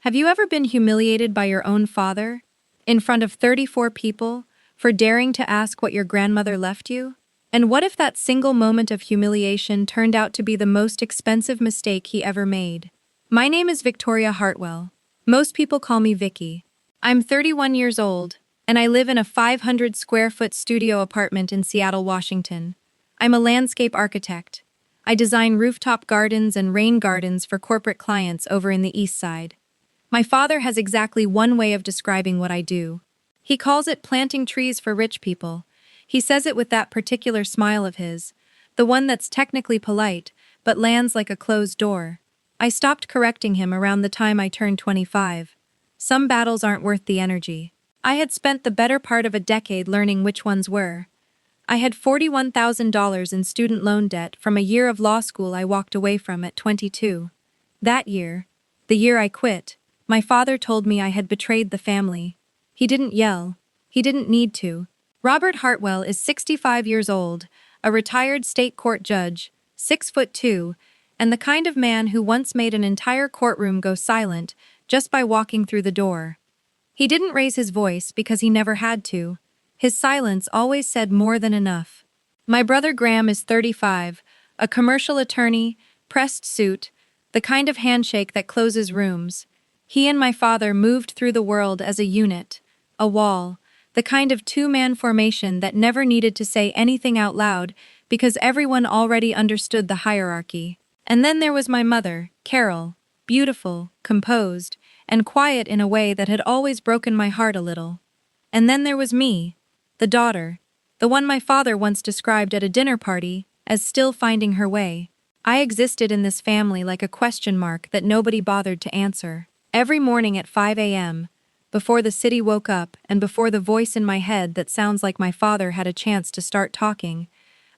Have you ever been humiliated by your own father, in front of 34 people, for daring to ask what your grandmother left you? And what if that single moment of humiliation turned out to be the most expensive mistake he ever made? My name is Victoria Hartwell. Most people call me Vicky. I'm 31 years old, and I live in a 500 square foot studio apartment in Seattle, Washington. I'm a landscape architect. I design rooftop gardens and rain gardens for corporate clients over in the East Side. My father has exactly one way of describing what I do. He calls it planting trees for rich people. He says it with that particular smile of his, the one that's technically polite, but lands like a closed door. I stopped correcting him around the time I turned 25. Some battles aren't worth the energy. I had spent the better part of a decade learning which ones were. I had $41,000 in student loan debt from a year of law school I walked away from at 22. That year, the year I quit, my father told me I had betrayed the family. He didn't yell. He didn't need to. Robert Hartwell is 65 years old, a retired state court judge, 6'2", and the kind of man who once made an entire courtroom go silent just by walking through the door. He didn't raise his voice because he never had to. His silence always said more than enough. My brother Graham is 35, a commercial attorney, pressed suit, the kind of handshake that closes rooms. He and my father moved through the world as a unit, a wall, the kind of two-man formation that never needed to say anything out loud because everyone already understood the hierarchy. And then there was my mother, Carol, beautiful, composed, and quiet in a way that had always broken my heart a little. And then there was me, the daughter, the one my father once described at a dinner party as still finding her way. I existed in this family like a question mark that nobody bothered to answer. Every morning at 5 a.m., before the city woke up and before the voice in my head that sounds like my father had a chance to start talking,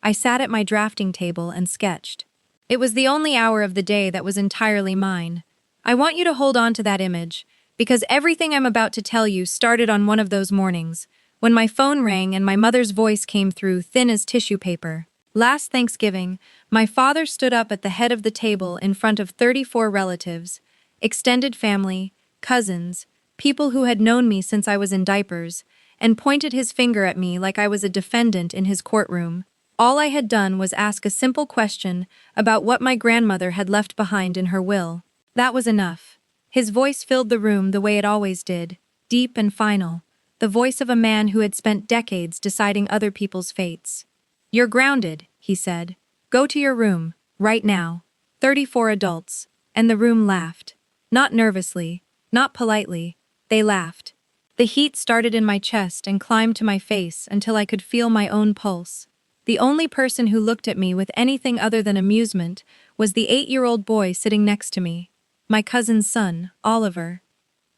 I sat at my drafting table and sketched. It was the only hour of the day that was entirely mine. I want you to hold on to that image, because everything I'm about to tell you started on one of those mornings, when my phone rang and my mother's voice came through thin as tissue paper. Last Thanksgiving, my father stood up at the head of the table in front of 34 relatives, extended family, cousins, people who had known me since I was in diapers, and pointed his finger at me like I was a defendant in his courtroom. All I had done was ask a simple question about what my grandmother had left behind in her will. That was enough. His voice filled the room the way it always did, deep and final, the voice of a man who had spent decades deciding other people's fates. "You're grounded," he said. "Go to your room, right now." 34 adults, and the room laughed. Not nervously, not politely, they laughed. The heat started in my chest and climbed to my face until I could feel my own pulse. The only person who looked at me with anything other than amusement was the 8-year-old boy sitting next to me, my cousin's son, Oliver.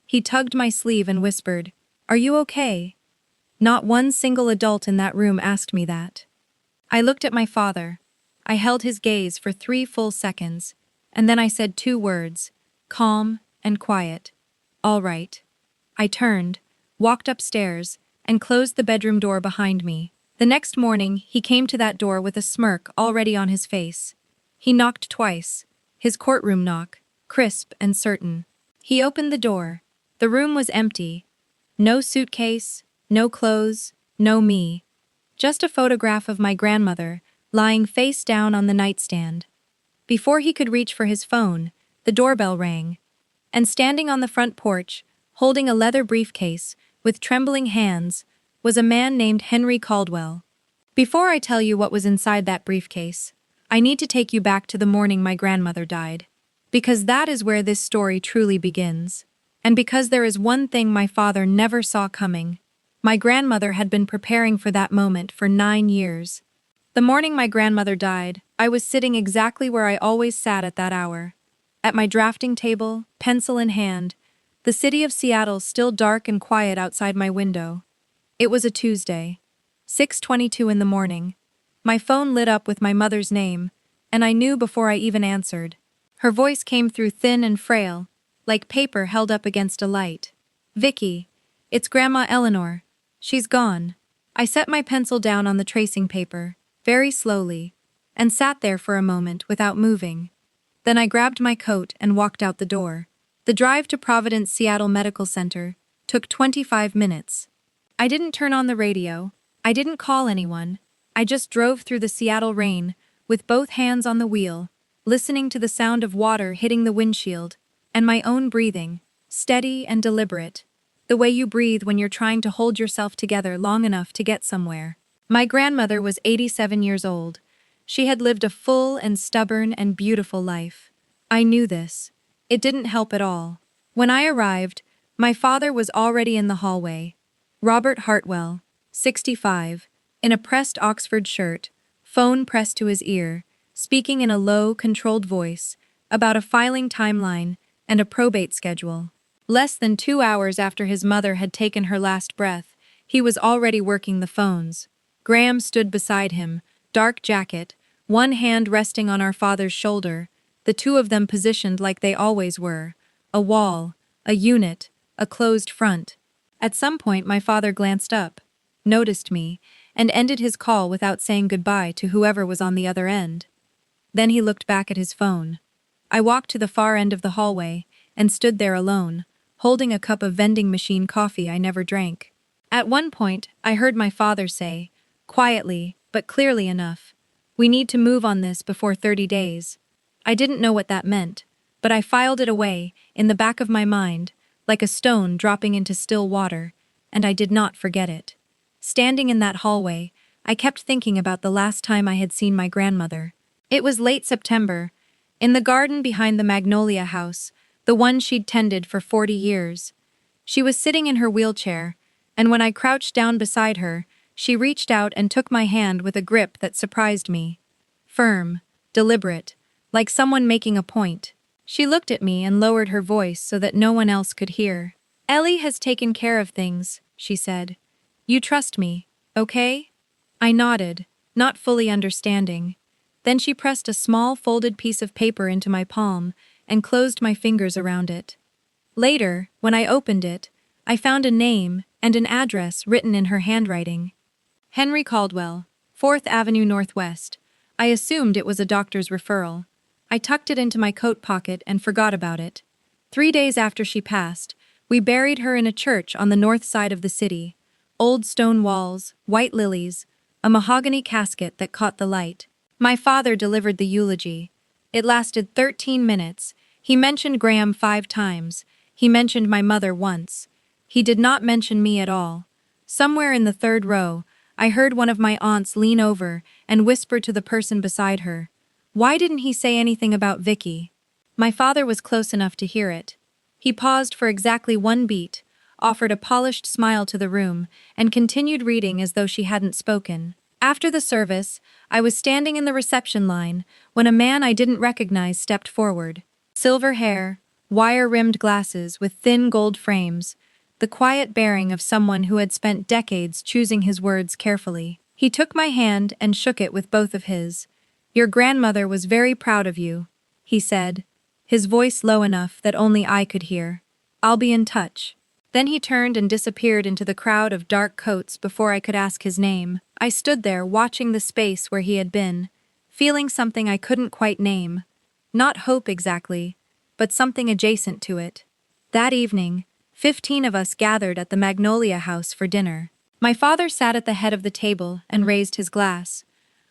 He tugged my sleeve and whispered, "Are you okay?" Not one single adult in that room asked me that. I looked at my father. I held his gaze for 3 full seconds, and then I said 2 words, calm and quiet. "All right." I turned, walked upstairs, and closed the bedroom door behind me. The next morning, he came to that door with a smirk already on his face. He knocked twice, his courtroom knock, crisp and certain. He opened the door. The room was empty. No suitcase, no clothes, no me. Just a photograph of my grandmother, lying face down on the nightstand. Before he could reach for his phone, the doorbell rang. And standing on the front porch, holding a leather briefcase, with trembling hands, was a man named Henry Caldwell. Before I tell you what was inside that briefcase, I need to take you back to the morning my grandmother died. Because that is where this story truly begins. And because there is one thing my father never saw coming. My grandmother had been preparing for that moment for 9 years. The morning my grandmother died, I was sitting exactly where I always sat at that hour. At my drafting table, pencil in hand, the city of Seattle still dark and quiet outside my window. It was a Tuesday, 6:22 in the morning. My phone lit up with my mother's name, and I knew before I even answered. Her voice came through thin and frail, like paper held up against a light. "Vicky, it's Grandma Eleanor. She's gone." I set my pencil down on the tracing paper, very slowly, and sat there for a moment without moving. Then I grabbed my coat and walked out the door. The drive to Providence Seattle Medical Center took 25 minutes. I didn't turn on the radio. I didn't call anyone. I just drove through the Seattle rain, with both hands on the wheel, listening to the sound of water hitting the windshield, and my own breathing, steady and deliberate. The way you breathe when you're trying to hold yourself together long enough to get somewhere. My grandmother was 87 years old. She had lived a full and stubborn and beautiful life. I knew this. It didn't help at all. When I arrived, my father was already in the hallway. Robert Hartwell, 65, in a pressed Oxford shirt, phone pressed to his ear, speaking in a low, controlled voice about a filing timeline and a probate schedule. Less than 2 hours after his mother had taken her last breath, he was already working the phones. Graham stood beside him, dark jacket, one hand resting on our father's shoulder, the two of them positioned like they always were, a wall, a unit, a closed front. At some point my father glanced up, noticed me, and ended his call without saying goodbye to whoever was on the other end. Then he looked back at his phone. I walked to the far end of the hallway and stood there alone, holding a cup of vending machine coffee I never drank. At one point, I heard my father say, quietly, but clearly enough, "We need to move on this before 30 days. I didn't know what that meant, but I filed it away, in the back of my mind, like a stone dropping into still water, and I did not forget it. Standing in that hallway, I kept thinking about the last time I had seen my grandmother. It was late September, in the garden behind the Magnolia house, the one she'd tended for 40 years. She was sitting in her wheelchair, and when I crouched down beside her, she reached out and took my hand with a grip that surprised me. Firm, deliberate, like someone making a point. She looked at me and lowered her voice so that no one else could hear. "Ellie has taken care of things," she said. "You trust me, okay?" I nodded, not fully understanding. Then she pressed a small folded piece of paper into my palm and closed my fingers around it. Later, when I opened it, I found a name and an address written in her handwriting. Henry Caldwell, 4th Avenue Northwest. I assumed it was a doctor's referral. I tucked it into my coat pocket and forgot about it. 3 days after she passed, we buried her in a church on the north side of the city. Old stone walls, white lilies, a mahogany casket that caught the light. My father delivered the eulogy. It lasted 13 minutes. He mentioned Graham 5 times. He mentioned my mother once. He did not mention me at all. Somewhere in the third row, I heard one of my aunts lean over and whisper to the person beside her, "Why didn't he say anything about Vicky?" My father was close enough to hear it. He paused for exactly 1 beat, offered a polished smile to the room, and continued reading as though she hadn't spoken. After the service, I was standing in the reception line when a man I didn't recognize stepped forward. Silver hair, wire-rimmed glasses with thin gold frames, the quiet bearing of someone who had spent decades choosing his words carefully. He took my hand and shook it with both of his. "Your grandmother was very proud of you," he said, his voice low enough that only I could hear. "I'll be in touch." Then he turned and disappeared into the crowd of dark coats before I could ask his name. I stood there watching the space where he had been, feeling something I couldn't quite name. Not hope exactly, but something adjacent to it. That evening, 15 of us gathered at the Magnolia house for dinner. My father sat at the head of the table and raised his glass.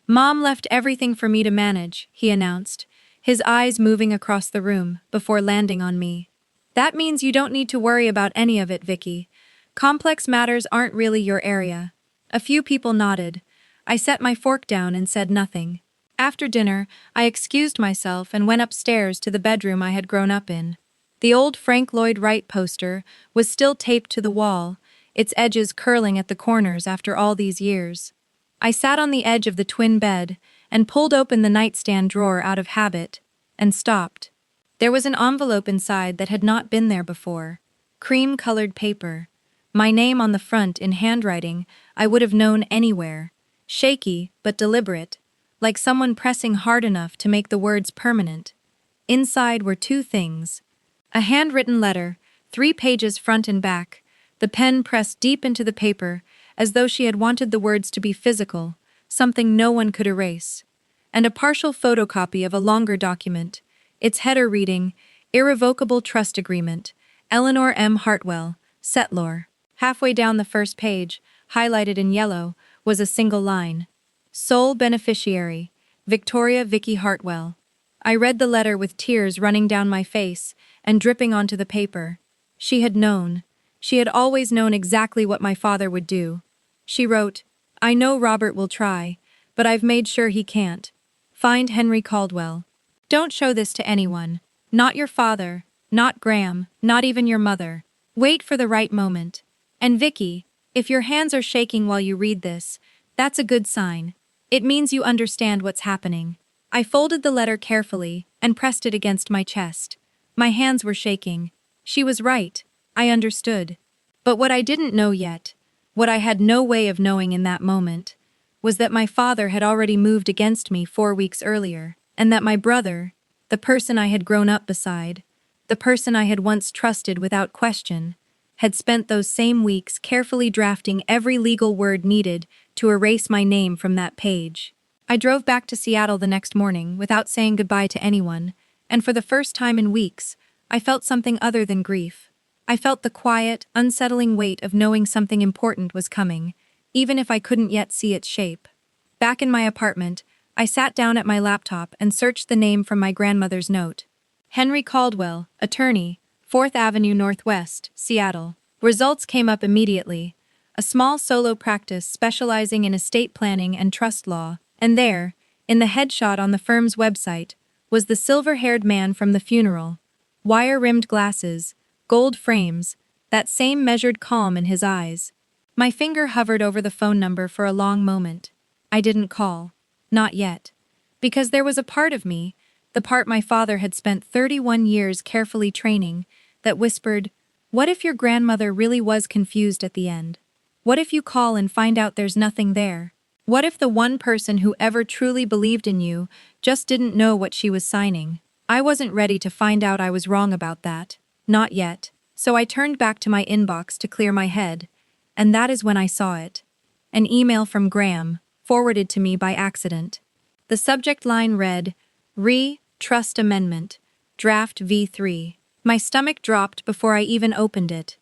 "Mom left everything for me to manage," he announced, his eyes moving across the room before landing on me. "That means you don't need to worry about any of it, Vicky. Complex matters aren't really your area." A few people nodded. I set my fork down and said nothing. After dinner, I excused myself and went upstairs to the bedroom I had grown up in. The old Frank Lloyd Wright poster was still taped to the wall, its edges curling at the corners after all these years. I sat on the edge of the twin bed and pulled open the nightstand drawer out of habit, and stopped. There was an envelope inside that had not been there before. Cream-colored paper. My name on the front in handwriting I would have known anywhere. Shaky, but deliberate, like someone pressing hard enough to make the words permanent. Inside were 2 things. A handwritten letter, 3 pages front and back, the pen pressed deep into the paper, as though she had wanted the words to be physical, something no one could erase. And a partial photocopy of a longer document, its header reading, Irrevocable Trust Agreement, Eleanor M. Hartwell, Settlor. Halfway down the first page, highlighted in yellow, was a single line. Sole beneficiary, Victoria Vicky Hartwell. I read the letter with tears running down my face and dripping onto the paper. She had known. She had always known exactly what my father would do. She wrote, "I know Robert will try, but I've made sure he can't. Find Henry Caldwell. Don't show this to anyone. Not your father, not Graham, not even your mother. Wait for the right moment. And Vicky, if your hands are shaking while you read this, that's a good sign. It means you understand what's happening." I folded the letter carefully and pressed it against my chest. My hands were shaking. She was right. I understood. But what I didn't know yet, what I had no way of knowing in that moment, was that my father had already moved against me 4 weeks earlier, and that my brother, the person I had grown up beside, the person I had once trusted without question, had spent those same weeks carefully drafting every legal word needed to erase my name from that page. I drove back to Seattle the next morning without saying goodbye to anyone, and for the first time in weeks, I felt something other than grief. I felt the quiet, unsettling weight of knowing something important was coming, even if I couldn't yet see its shape. Back in my apartment, I sat down at my laptop and searched the name from my grandmother's note. Henry Caldwell, attorney, 4th Avenue Northwest, Seattle. Results came up immediately. A small solo practice specializing in estate planning and trust law. And there, in the headshot on the firm's website, was the silver-haired man from the funeral. Wire-rimmed glasses, gold frames, that same measured calm in his eyes. My finger hovered over the phone number for a long moment. I didn't call. Not yet. Because there was a part of me, the part my father had spent 31 years carefully training, that whispered, "What if your grandmother really was confused at the end? What if you call and find out there's nothing there? What if the one person who ever truly believed in you just didn't know what she was signing?" I wasn't ready to find out I was wrong about that. Not yet. So I turned back to my inbox to clear my head, and that is when I saw it. An email from Graham, forwarded to me by accident. The subject line read, "Trust Amendment, Draft V3. My stomach dropped before I even opened it.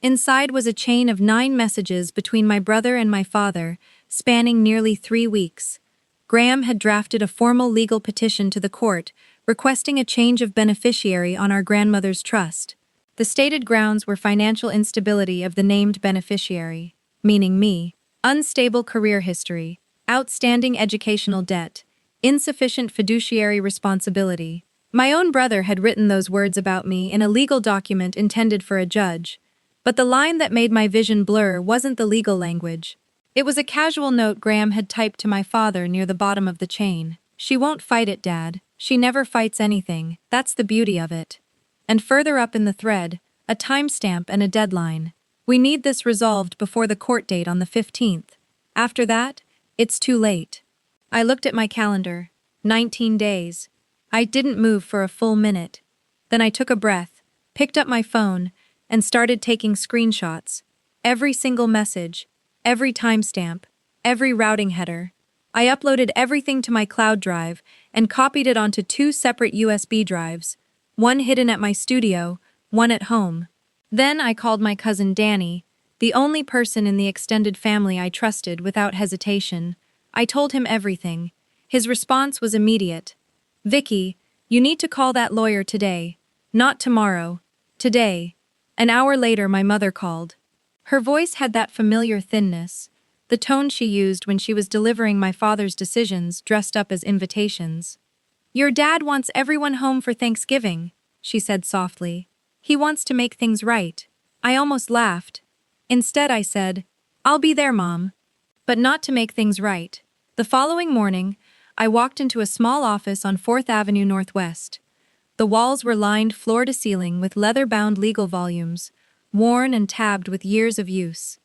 Inside was a chain of 9 messages between my brother and my father, spanning nearly 3 weeks. Graham had drafted a formal legal petition to the court, requesting a change of beneficiary on our grandmother's trust. The stated grounds were financial instability of the named beneficiary, meaning me, unstable career history, outstanding educational debt, insufficient fiduciary responsibility. My own brother had written those words about me in a legal document intended for a judge, but the line that made my vision blur wasn't the legal language. It was a casual note Graham had typed to my father near the bottom of the chain. "She won't fight it, Dad. She never fights anything. That's the beauty of it." And further up in the thread, a timestamp and a deadline. "We need this resolved before the court date on the 15th. After that, it's too late." I looked at my calendar. 19 days. I didn't move for a full minute. Then I took a breath, picked up my phone, and started taking screenshots. Every single message, every timestamp, every routing header. I uploaded everything to my cloud drive and copied it onto 2 separate USB drives, one hidden at my studio, one at home. Then I called my cousin Danny, the only person in the extended family I trusted without hesitation. I told him everything. His response was immediate. "Vicky, you need to call that lawyer today. Not tomorrow. Today." An hour later, my mother called. Her voice had that familiar thinness, the tone she used when she was delivering my father's decisions dressed up as invitations. "Your dad wants everyone home for Thanksgiving," she said softly. "He wants to make things right." I almost laughed. Instead, I said, "I'll be there, Mom." But not to make things right. The following morning, I walked into a small office on 4th Avenue Northwest. The walls were lined floor to ceiling with leather-bound legal volumes, worn and tabbed with years of use.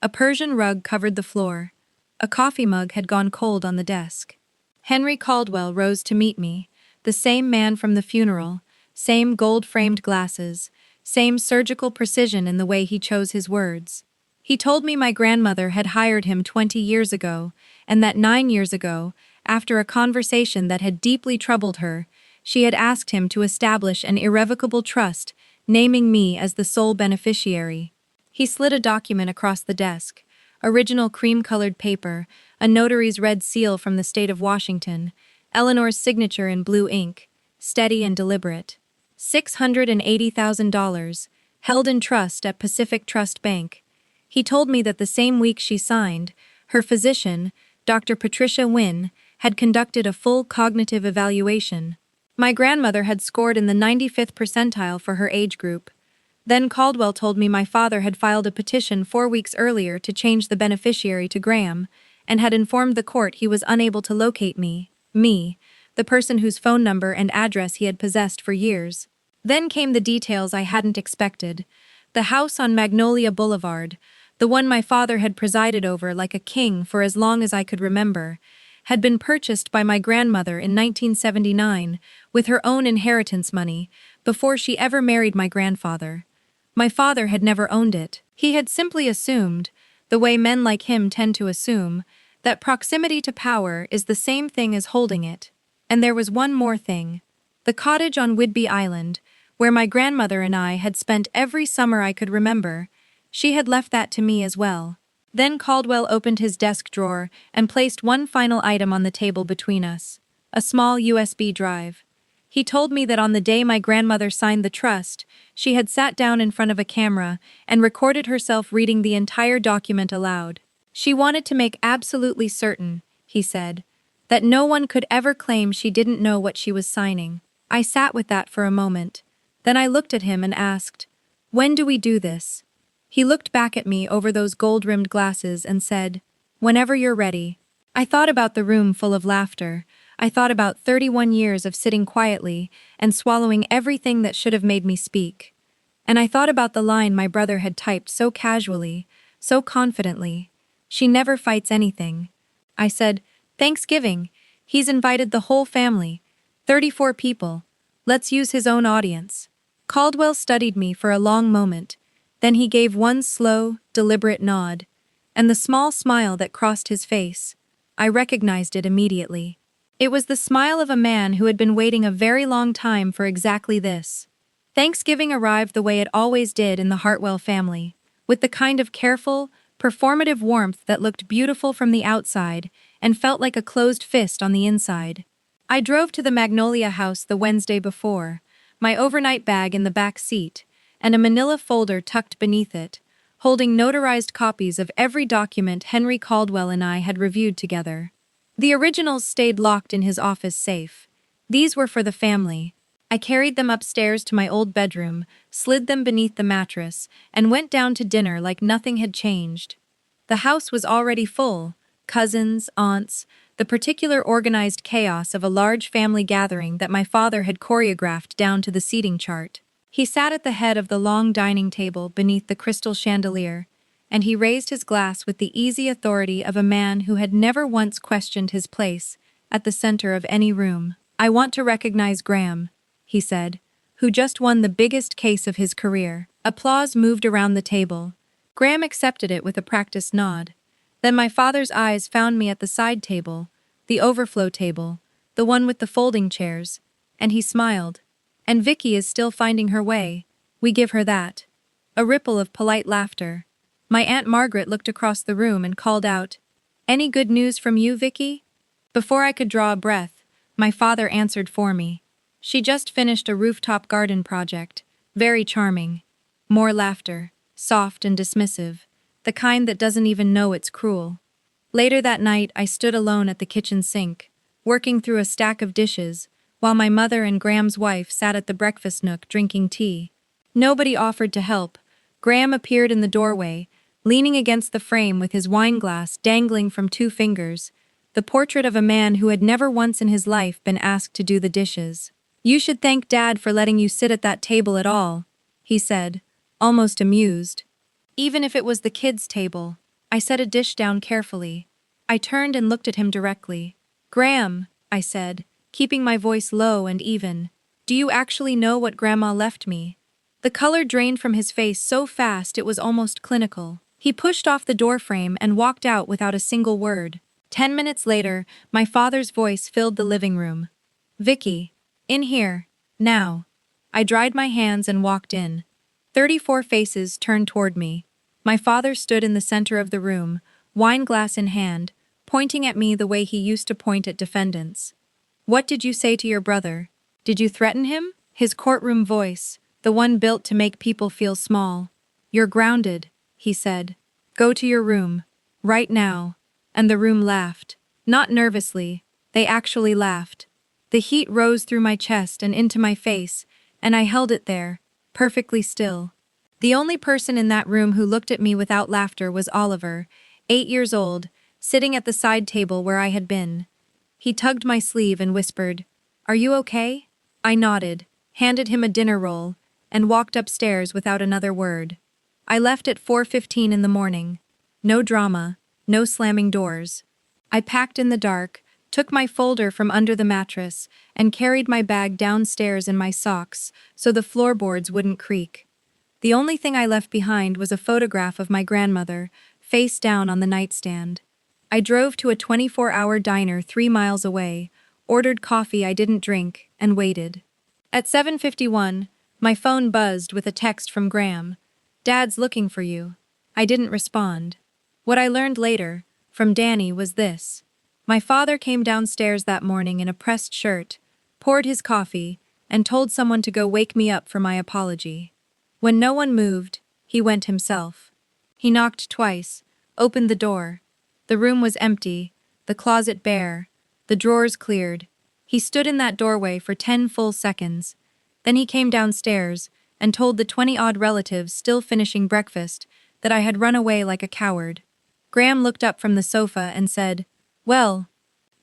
A Persian rug covered the floor. A coffee mug had gone cold on the desk. Henry Caldwell rose to meet me, the same man from the funeral, same gold-framed glasses, same surgical precision in the way he chose his words. He told me my grandmother had hired him 20 years ago, and that 9 years ago, after a conversation that had deeply troubled her, she had asked him to establish an irrevocable trust, naming me as the sole beneficiary. He slid a document across the desk, original cream-colored paper, a notary's red seal from the state of Washington, Eleanor's signature in blue ink, steady and deliberate. $680,000, held in trust at Pacific Trust Bank. He told me that the same week she signed, her physician, Dr. Patricia Wynne, had conducted a full cognitive evaluation. My grandmother had scored in the 95th percentile for her age group. Then Caldwell told me my father had filed a petition 4 weeks earlier to change the beneficiary to Graham, and had informed the court he was unable to locate me, the person whose phone number and address he had possessed for years. Then came the details I hadn't expected. The house on Magnolia Boulevard, the one my father had presided over like a king for as long as I could remember, had been purchased by my grandmother in 1979 with her own inheritance money before she ever married my grandfather. My father had never owned it. He had simply assumed, the way men like him tend to assume, that proximity to power is the same thing as holding it. And there was one more thing. The cottage on Whidbey Island, where my grandmother and I had spent every summer I could remember, she had left that to me as well. Then Caldwell opened his desk drawer and placed one final item on the table between us, a small USB drive. He told me that on the day my grandmother signed the trust, she had sat down in front of a camera and recorded herself reading the entire document aloud. She wanted to make absolutely certain, he said, that no one could ever claim she didn't know what she was signing. I sat with that for a moment. Then I looked at him and asked, "When do we do this?" He looked back at me over those gold-rimmed glasses and said, "Whenever you're ready." I thought about the room full of laughter. I thought about 31 years of sitting quietly and swallowing everything that should have made me speak. And I thought about the line my brother had typed so casually, so confidently. "She never fights anything." I said, "Thanksgiving. He's invited the whole family. 34 people. Let's use his own audience." Caldwell studied me for a long moment. Then he gave one slow, deliberate nod, and the small smile that crossed his face. I recognized it immediately. It was the smile of a man who had been waiting a very long time for exactly this. Thanksgiving arrived the way it always did in the Hartwell family, with the kind of careful, performative warmth that looked beautiful from the outside and felt like a closed fist on the inside. I drove to the Magnolia house the Wednesday before, my overnight bag in the back seat, and a manila folder tucked beneath it, holding notarized copies of every document Henry Caldwell and I had reviewed together. The originals stayed locked in his office safe. These were for the family. I carried them upstairs to my old bedroom, slid them beneath the mattress, and went down to dinner like nothing had changed. The house was already full. Cousins, aunts, the particular organized chaos of a large family gathering that my father had choreographed down to the seating chart. He sat at the head of the long dining table beneath the crystal chandelier, and he raised his glass with the easy authority of a man who had never once questioned his place at the center of any room. "I want to recognize Graham," he said, "who just won the biggest case of his career." Applause moved around the table. Graham accepted it with a practiced nod. Then my father's eyes found me at the side table, the overflow table, the one with the folding chairs, and he smiled. "And Vicky is still finding her way. We give her that." A ripple of polite laughter. My Aunt Margaret looked across the room and called out, "Any good news from you, Vicky?" Before I could draw a breath, my father answered for me. "She just finished a rooftop garden project. Very charming." More laughter, soft and dismissive, the kind that doesn't even know it's cruel. Later that night, I stood alone at the kitchen sink, working through a stack of dishes, while my mother and Graham's wife sat at the breakfast nook drinking tea. Nobody offered to help. Graham appeared in the doorway, leaning against the frame with his wineglass dangling from 2 fingers, the portrait of a man who had never once in his life been asked to do the dishes. "You should thank Dad for letting you sit at that table at all," he said, almost amused. "Even if it was the kids' table." I set a dish down carefully. I turned and looked at him directly. "Graham," I said, keeping my voice low and even, "do you actually know what Grandma left me?" The color drained from his face so fast it was almost clinical. He pushed off the doorframe and walked out without a single word. 10 minutes later, my father's voice filled the living room. "Vicky." In here. Now. I dried my hands and walked in. 34 faces turned toward me. My father stood in the center of the room, wine glass in hand, pointing at me the way he used to point at defendants. What did you say to your brother? Did you threaten him? His courtroom voice, the one built to make people feel small. You're grounded, he said. Go to your room. Right now. And the room laughed. Not nervously. They actually laughed. The heat rose through my chest and into my face, and I held it there, perfectly still. The only person in that room who looked at me without laughter was Oliver, 8 years old, sitting at the side table where I had been. He tugged my sleeve and whispered, "Are you okay?" I nodded, handed him a dinner roll, and walked upstairs without another word. I left at 4:15 in the morning. No drama, no slamming doors. I packed in the dark, took my folder from under the mattress, and carried my bag downstairs in my socks so the floorboards wouldn't creak. The only thing I left behind was a photograph of my grandmother, face down on the nightstand. I drove to a 24-hour diner 3 miles away, ordered coffee I didn't drink, and waited. At 7:51, my phone buzzed with a text from Graham. "Dad's looking for you." I didn't respond. What I learned later, from Danny, was this. My father came downstairs that morning in a pressed shirt, poured his coffee, and told someone to go wake me up for my apology. When no one moved, he went himself. He knocked twice, opened the door. The room was empty, the closet bare, the drawers cleared. He stood in that doorway for 10 full seconds. Then he came downstairs and told the 20-odd relatives still finishing breakfast that I had run away like a coward. Graham looked up from the sofa and said, "Well,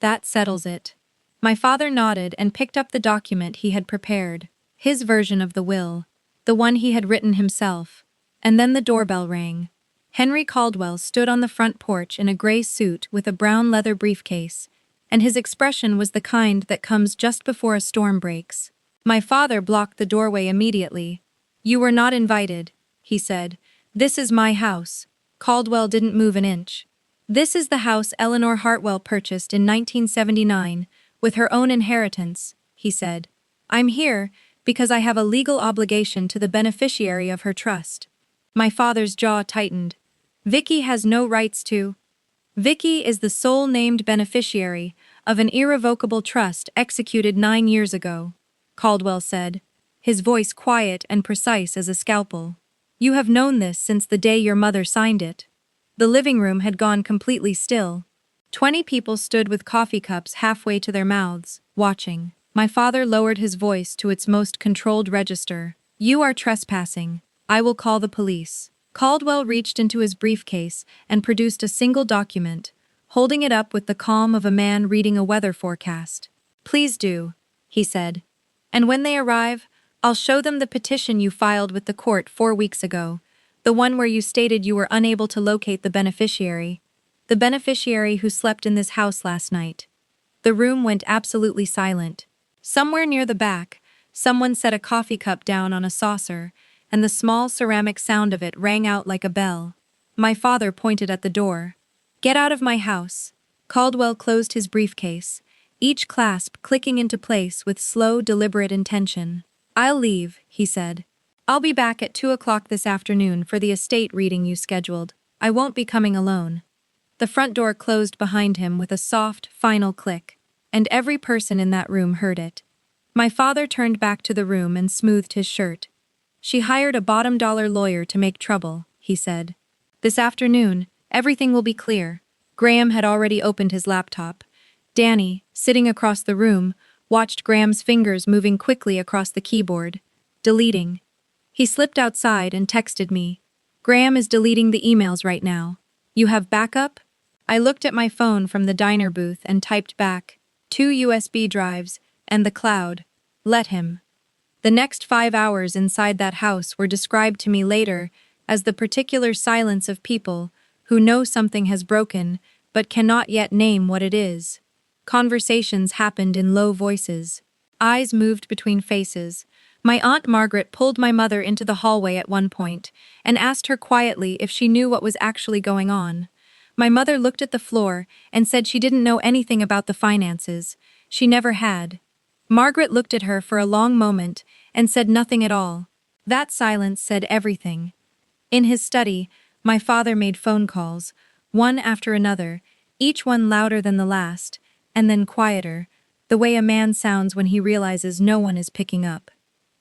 that settles it." My father nodded and picked up the document he had prepared, his version of the will, the one he had written himself. And then the doorbell rang. Henry Caldwell stood on the front porch in a gray suit with a brown leather briefcase, and his expression was the kind that comes just before a storm breaks. My father blocked the doorway immediately. "You were not invited," he said. "This is my house." Caldwell didn't move an inch. "This is the house Eleanor Hartwell purchased in 1979, with her own inheritance," he said. "I'm here because I have a legal obligation to the beneficiary of her trust." My father's jaw tightened. "Vicky has no rights to." "Vicky is the sole named beneficiary of an irrevocable trust executed 9 years ago," Caldwell said, his voice quiet and precise as a scalpel. "You have known this since the day your mother signed it." The living room had gone completely still. 20 people stood with coffee cups halfway to their mouths, watching. My father lowered his voice to its most controlled register. "You are trespassing. I will call the police." Caldwell reached into his briefcase and produced a single document, holding it up with the calm of a man reading a weather forecast. "Please do," he said. "And when they arrive, I'll show them the petition you filed with the court 4 weeks ago, the one where you stated you were unable to locate the beneficiary who slept in this house last night." The room went absolutely silent. Somewhere near the back, someone set a coffee cup down on a saucer, and the small ceramic sound of it rang out like a bell. My father pointed at the door. "Get out of my house." Caldwell closed his briefcase, each clasp clicking into place with slow, deliberate intention. "I'll leave," he said. "I'll be back at 2 o'clock this afternoon for the estate reading you scheduled. I won't be coming alone." The front door closed behind him with a soft, final click, and every person in that room heard it. My father turned back to the room and smoothed his shirt. "She hired a bottom-dollar lawyer to make trouble," he said. "This afternoon, everything will be clear." Graham had already opened his laptop. Danny, sitting across the room, watched Graham's fingers moving quickly across the keyboard. Deleting. He slipped outside and texted me. "Graham is deleting the emails right now. You have backup?" I looked at my phone from the diner booth and typed back, 2 USB drives, and the cloud. Let him. The next 5 hours inside that house were described to me later as the particular silence of people who know something has broken but cannot yet name what it is. Conversations happened in low voices. Eyes moved between faces. My Aunt Margaret pulled my mother into the hallway at one point and asked her quietly if she knew what was actually going on. My mother looked at the floor and said she didn't know anything about the finances. She never had. Margaret looked at her for a long moment and said nothing at all. That silence said everything. In his study, my father made phone calls, one after another, each one louder than the last, and then quieter, the way a man sounds when he realizes no one is picking up.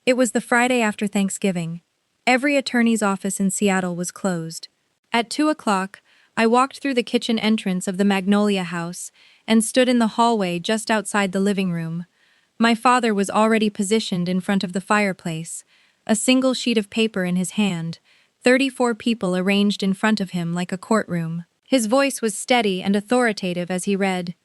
It was the Friday after Thanksgiving. Every attorney's office in Seattle was closed. At 2 o'clock, I walked through the kitchen entrance of the Magnolia House and stood in the hallway just outside the living room. My father was already positioned in front of the fireplace, a single sheet of paper in his hand, 34 people arranged in front of him like a courtroom. His voice was steady and authoritative as he read,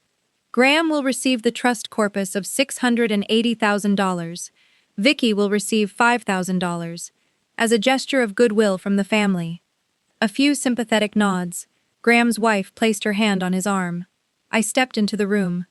"Graham will receive the trust corpus of $680,000. Vicky will receive $5,000, as a gesture of goodwill from the family." A few sympathetic nods. Graham's wife placed her hand on his arm. I stepped into the room.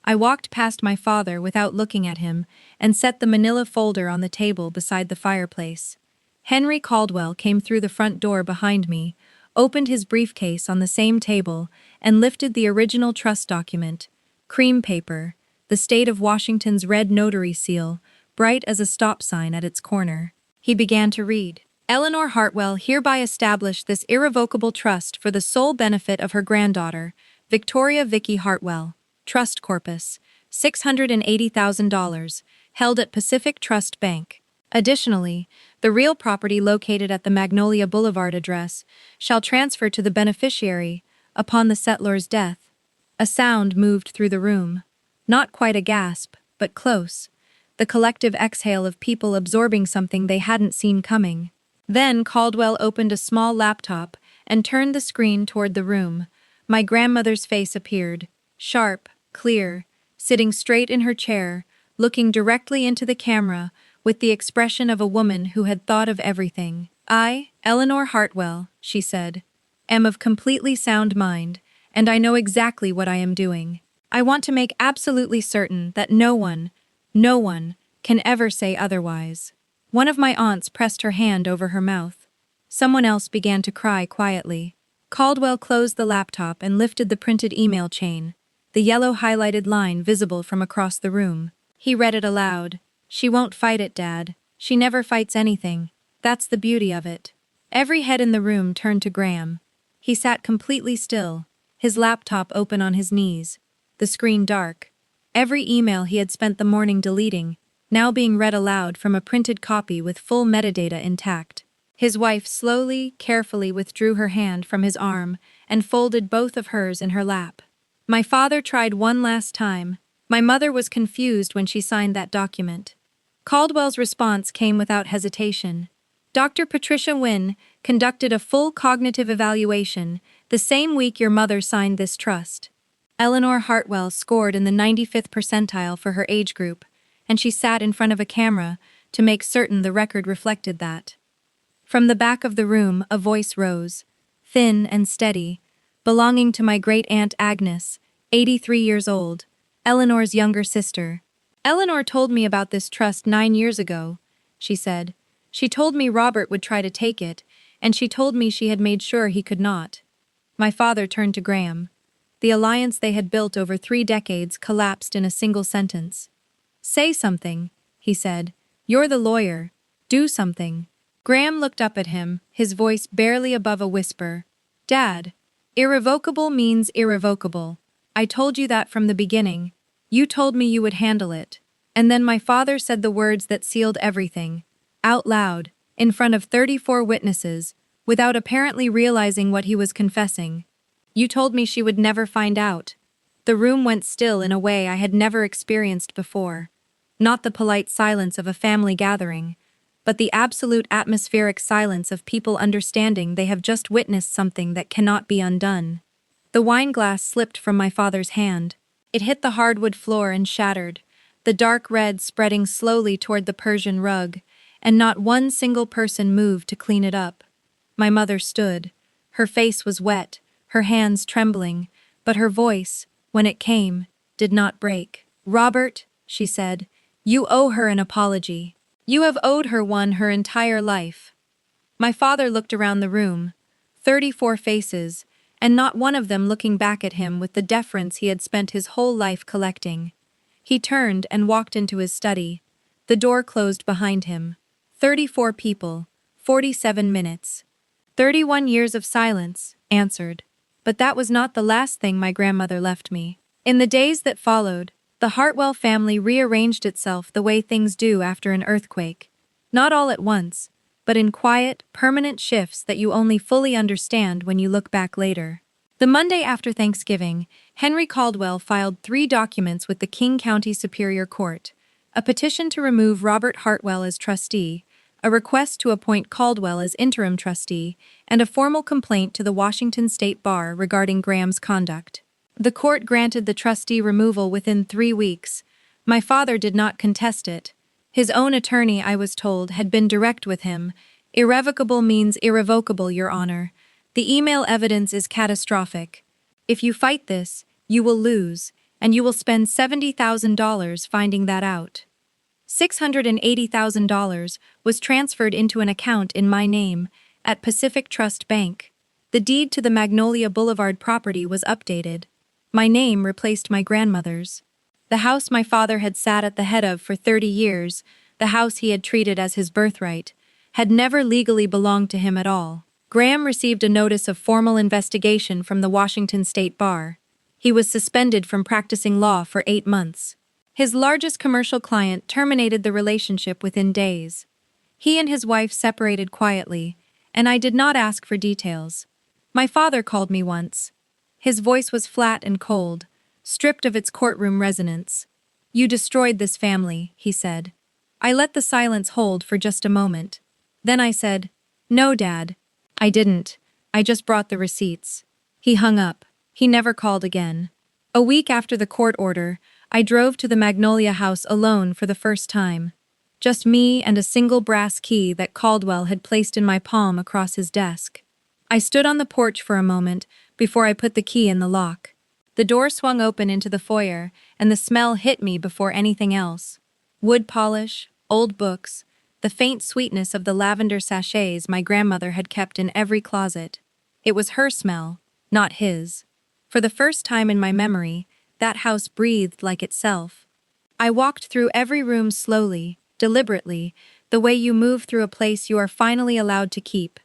I walked past my father without looking at him and set the manila folder on the table beside the fireplace. Henry Caldwell came through the front door behind me, opened his briefcase on the same table, and lifted the original trust document, cream paper, the state of Washington's red notary seal, bright as a stop sign at its corner. He began to read. "Eleanor Hartwell hereby established this irrevocable trust for the sole benefit of her granddaughter, Victoria Vicky Hartwell. Trust corpus, $680,000, held at Pacific Trust Bank. Additionally, the real property located at the Magnolia Boulevard address shall transfer to the beneficiary upon the settlor's death." A sound moved through the room. Not quite a gasp, but close. The collective exhale of people absorbing something they hadn't seen coming. Then Caldwell opened a small laptop and turned the screen toward the room. My grandmother's face appeared, sharp, clear, sitting straight in her chair, looking directly into the camera with the expression of a woman who had thought of everything. "I, Eleanor Hartwell," she said, "am of completely sound mind, and I know exactly what I am doing. I want to make absolutely certain that no one can ever say otherwise." One of my aunts pressed her hand over her mouth. Someone else began to cry quietly. Caldwell closed the laptop and lifted the printed email chain, the yellow highlighted line visible from across the room. He read it aloud. "She won't fight it, Dad. She never fights anything. That's the beauty of it." Every head in the room turned to Graham. He sat completely still, his laptop open on his knees, the screen dark. Every email he had spent the morning deleting, now being read aloud from a printed copy with full metadata intact. His wife slowly, carefully withdrew her hand from his arm and folded both of hers in her lap. My father tried one last time. My mother was confused when she signed that document. Caldwell's response came without hesitation. "Dr. Patricia Wynne conducted a full cognitive evaluation the same week your mother signed this trust." Eleanor Hartwell scored in the 95th percentile for her age group, and she sat in front of a camera to make certain the record reflected that. From the back of the room, a voice rose, thin and steady, belonging to my great-aunt Agnes, 83 years old, Eleanor's younger sister. "Eleanor told me about this trust 9 years ago," she said. "She told me Robert would try to take it, and she told me she had made sure he could not." My father turned to Graham. The alliance they had built over 3 decades collapsed in a single sentence. "Say something," he said. "You're the lawyer. Do something." Graham looked up at him, his voice barely above a whisper. "Dad, irrevocable means irrevocable. I told you that from the beginning. You told me you would handle it." And then my father said the words that sealed everything, out loud, in front of 34 witnesses, without apparently realizing what he was confessing. "You told me she would never find out." The room went still in a way I had never experienced before. Not the polite silence of a family gathering, but the absolute atmospheric silence of people understanding they have just witnessed something that cannot be undone. The wine glass slipped from my father's hand. It hit the hardwood floor and shattered, the dark red spreading slowly toward the Persian rug, and not one single person moved to clean it up. My mother stood. Her face was wet, her hands trembling, but her voice, when it came, did not break. "Robert," she said, "you owe her an apology. You have owed her one her entire life." My father looked around the room, 34 faces, and not one of them looking back at him with the deference he had spent his whole life collecting. He turned and walked into his study. The door closed behind him. 34 people, 47 minutes. 31 years of silence, answered. But that was not the last thing my grandmother left me. In the days that followed, the Hartwell family rearranged itself the way things do after an earthquake. Not all at once, but in quiet, permanent shifts that you only fully understand when you look back later. The Monday after Thanksgiving, Henry Caldwell filed 3 documents with the King County Superior Court: a petition to remove Robert Hartwell as trustee, a request to appoint Caldwell as interim trustee, and a formal complaint to the Washington State Bar regarding Graham's conduct. The court granted the trustee removal within 3 weeks. My father did not contest it. His own attorney, I was told, had been direct with him. Irrevocable means irrevocable, Your Honor. The email evidence is catastrophic. If you fight this, you will lose, and you will spend $70,000 finding that out. $680,000 was transferred into an account in my name at Pacific Trust Bank. The deed to the Magnolia Boulevard property was updated. My name replaced my grandmother's. The house my father had sat at the head of for 30 years, the house he had treated as his birthright, had never legally belonged to him at all. Graham received a notice of formal investigation from the Washington State Bar. He was suspended from practicing law for 8 months. His largest commercial client terminated the relationship within days. He and his wife separated quietly, and I did not ask for details. My father called me once. His voice was flat and cold, stripped of its courtroom resonance. "You destroyed this family," he said. I let the silence hold for just a moment. Then I said, "No, Dad. I didn't. I just brought the receipts." He hung up. He never called again. A week after the court order, I drove to the Magnolia house alone for the first time. Just me and a single brass key that Caldwell had placed in my palm across his desk. I stood on the porch for a moment before I put the key in the lock. The door swung open into the foyer, and the smell hit me before anything else. Wood polish, old books, the faint sweetness of the lavender sachets my grandmother had kept in every closet. It was her smell, not his. For the first time in my memory, that house breathed like itself. I walked through every room slowly, deliberately, the way you move through a place you are finally allowed to keep.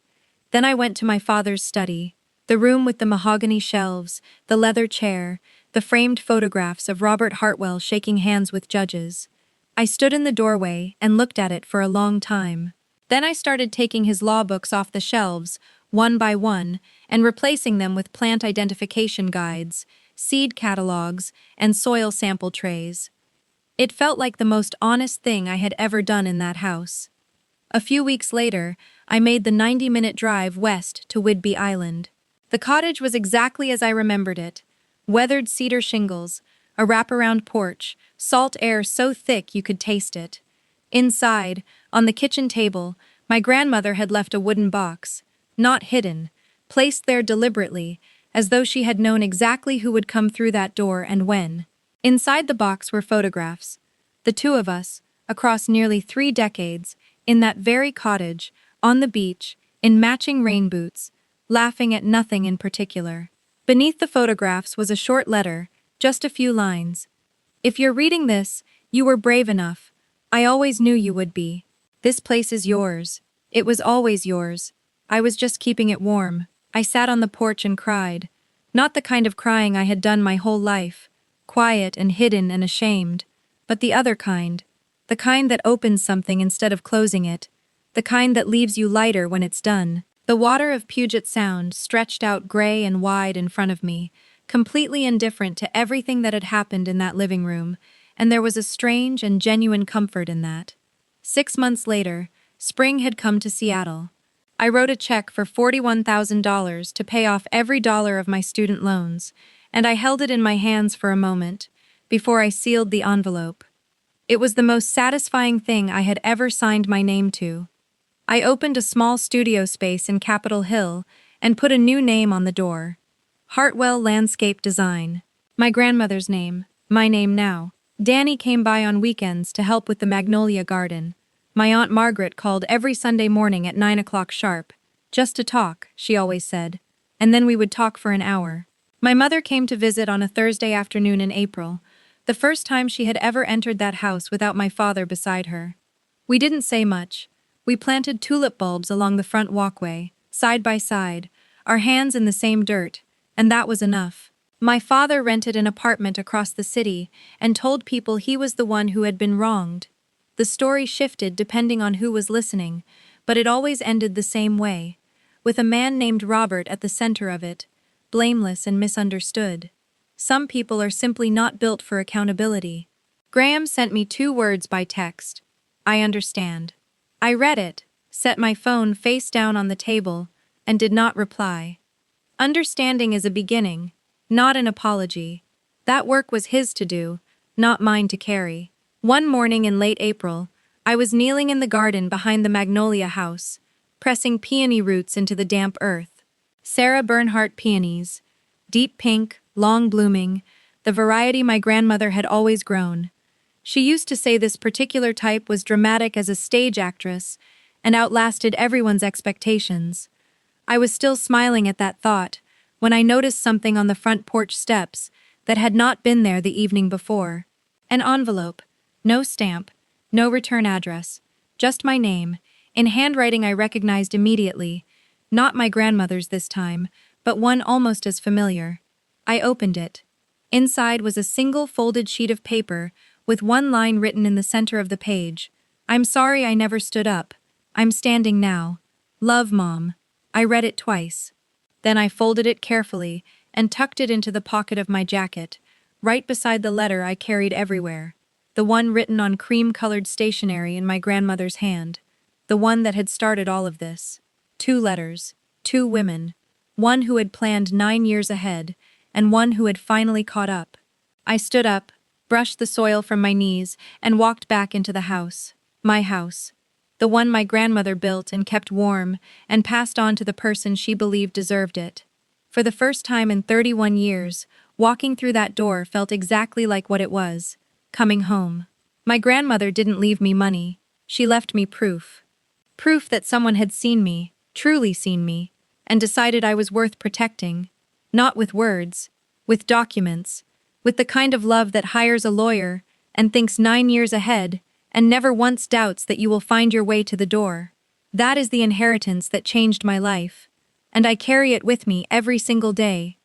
Then I went to my father's study, the room with the mahogany shelves, the leather chair, the framed photographs of Robert Hartwell shaking hands with judges. I stood in the doorway and looked at it for a long time. Then I started taking his law books off the shelves, one by one, and replacing them with plant identification guides, seed catalogs, and soil sample trays. It felt like the most honest thing I had ever done in that house. A few weeks later, I made the 90-minute drive west to Whidbey Island. The cottage was exactly as I remembered it. Weathered cedar shingles, a wraparound porch, salt air so thick you could taste it. Inside, on the kitchen table, my grandmother had left a wooden box, not hidden, placed there deliberately, as though she had known exactly who would come through that door and when. Inside the box were photographs. The 2 of us, across nearly 3 decades, in that very cottage, on the beach, in matching rain boots, laughing at nothing in particular. Beneath the photographs was a short letter, just a few lines. "If you're reading this, you were brave enough. I always knew you would be. This place is yours. It was always yours. I was just keeping it warm." I sat on the porch and cried. Not the kind of crying I had done my whole life, quiet and hidden and ashamed, but the other kind. The kind that opens something instead of closing it. The kind that leaves you lighter when it's done. The water of Puget Sound stretched out gray and wide in front of me, completely indifferent to everything that had happened in that living room, and there was a strange and genuine comfort in that. 6 months later, spring had come to Seattle. I wrote a check for $41,000 to pay off every dollar of my student loans, and I held it in my hands for a moment, before I sealed the envelope. It was the most satisfying thing I had ever signed my name to. I opened a small studio space in Capitol Hill and put a new name on the door. Hartwell Landscape Design. My grandmother's name, my name now. Danny came by on weekends to help with the Magnolia garden. My Aunt Margaret called every Sunday morning at 9 o'clock sharp. Just to talk, she always said. And then we would talk for an hour. My mother came to visit on a Thursday afternoon in April. The first time she had ever entered that house without my father beside her. We didn't say much. We planted tulip bulbs along the front walkway, side by side, our hands in the same dirt, and that was enough. My father rented an apartment across the city and told people he was the one who had been wronged. The story shifted depending on who was listening, but it always ended the same way, with a man named Robert at the center of it, blameless and misunderstood. Some people are simply not built for accountability. Graham sent me 2 words by text. I understand. I read it, set my phone face down on the table, and did not reply. Understanding is a beginning, not an apology. That work was his to do, not mine to carry. One morning in late April, I was kneeling in the garden behind the Magnolia house, pressing peony roots into the damp earth. Sarah Bernhardt peonies, deep pink, long-blooming, the variety my grandmother had always grown. She used to say this particular type was dramatic as a stage actress and outlasted everyone's expectations. I was still smiling at that thought when I noticed something on the front porch steps that had not been there the evening before. An envelope. No stamp, no return address, just my name, in handwriting I recognized immediately, not my grandmother's this time, but one almost as familiar. I opened it. Inside was a single folded sheet of paper with one line written in the center of the page. I'm sorry I never stood up. I'm standing now. Love, Mom. I read it twice. Then I folded it carefully and tucked it into the pocket of my jacket, right beside the letter I carried everywhere. The one written on cream-colored stationery in my grandmother's hand. The one that had started all of this. 2 letters, 2 women. One who had planned 9 years ahead, and one who had finally caught up. I stood up, brushed the soil from my knees, and walked back into the house. My house. The one my grandmother built and kept warm, and passed on to the person she believed deserved it. For the first time in 31 years, walking through that door felt exactly like what it was. Coming home. My grandmother didn't leave me money. She left me proof. Proof that someone had seen me, truly seen me, and decided I was worth protecting. Not with words, with documents, with the kind of love that hires a lawyer and thinks 9 years ahead and never once doubts that you will find your way to the door. That is the inheritance that changed my life, and I carry it with me every single day.